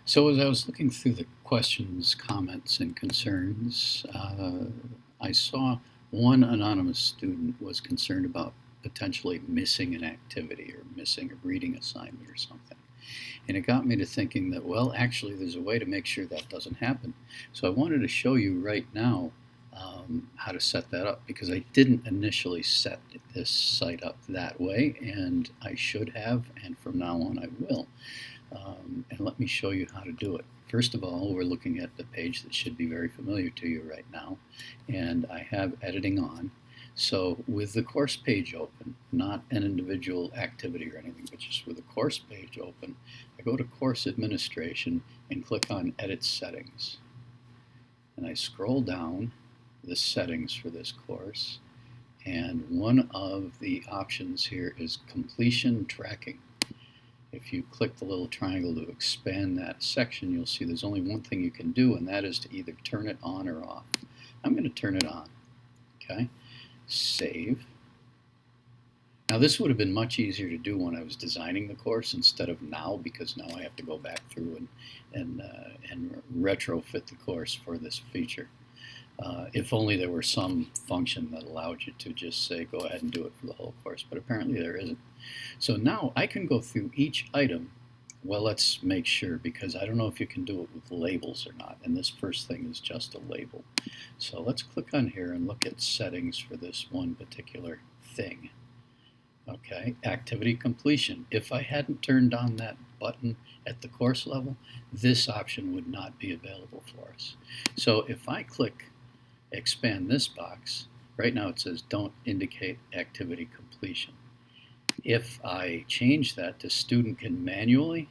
So as I was looking through the questions, comments, and concerns, I saw one anonymous student was concerned about potentially missing an activity or missing a reading assignment or something. And it got me to thinking that, well, actually, there's a way to make sure that doesn't happen. So I wanted to show you right now how to set that up, because I didn't initially set this site up that way, and I should have, and from now on I will. And let me show you how to do it. First of all, we're looking at the page that should be very familiar to you right now, and I have editing on. So with the course page open, not an individual activity or anything, but just with the course page open, I go to Course Administration and click on Edit Settings. And I scroll down the settings for this course, and one of the options here is Completion Tracking. If you click the little triangle to expand that section, you'll see there's only one thing you can do, and that is to either turn it on or off. I'm going to turn it on. Okay, save. Now this would have been much easier to do when I was designing the course instead of now, because now I have to go back through and retrofit the course for this feature. If only there were some function that allowed you to just say go ahead and do it for the whole course, but apparently there isn't. So now I can go through each item. Well, let's make sure, because I don't know if you can do it with labels or not, and this first thing is just a label. So let's click on here and look at settings for this one particular thing. Okay, activity completion. If I hadn't turned on that button at the course level, this option would not be available for us. So if I click expand this box, right now it says don't indicate activity completion. If I change that to student can manually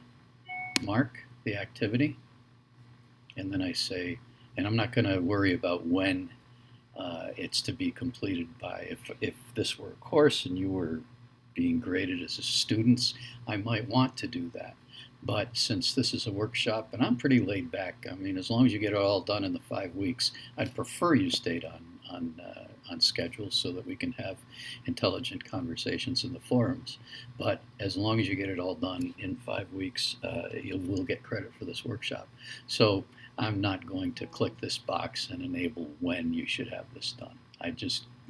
mark the activity, and then I say, and I'm not going to worry about when it's to be completed by. If this were a course and you were being graded as students, I might want to do that. But since this is a workshop, and I'm pretty laid back, I mean, as long as you get it all done in the 5 weeks, I'd prefer you stayed on schedule so that we can have intelligent conversations in the forums. But as long as you get it all done in 5 weeks, you will get credit for this workshop. So I'm not going to click this box and enable when you should have this done.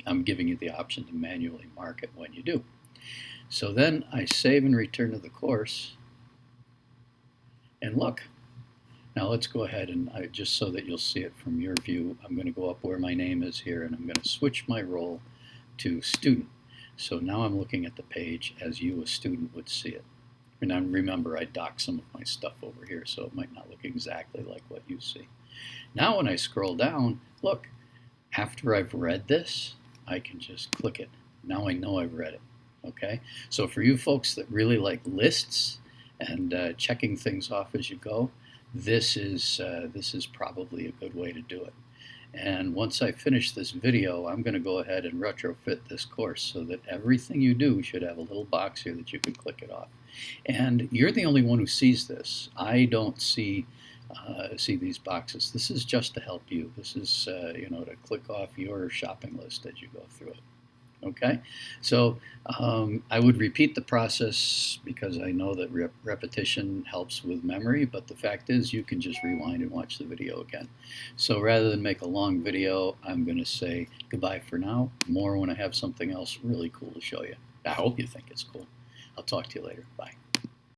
I'm giving you the option to manually mark it when you do. So then I save and return to the course. And look, now let's go ahead and just so that you'll see it from your view, I'm going to go up where my name is here, and I'm going to switch my role to student. So now I'm looking at the page as you, a student, would see it. And remember, I docked some of my stuff over here, so it might not look exactly like what you see. Now when I scroll down, look, after I've read this, I can just click it. Now I know I've read it. Okay, so for you folks that really like lists and checking things off as you go, this is probably a good way to do it. And once I finish this video, I'm going to go ahead and retrofit this course so that everything you do should have a little box here that you can click it off. And you're the only one who sees this. I don't see these boxes. This is just to help you. This is to click off your shopping list as you go through it. Okay, so I would repeat the process because I know that repetition helps with memory, but the fact is you can just rewind and watch the video again. So rather than make a long video, I'm going to say goodbye for now. More when I have something else really cool to show you. I hope you think it's cool. I'll talk to you later. Bye.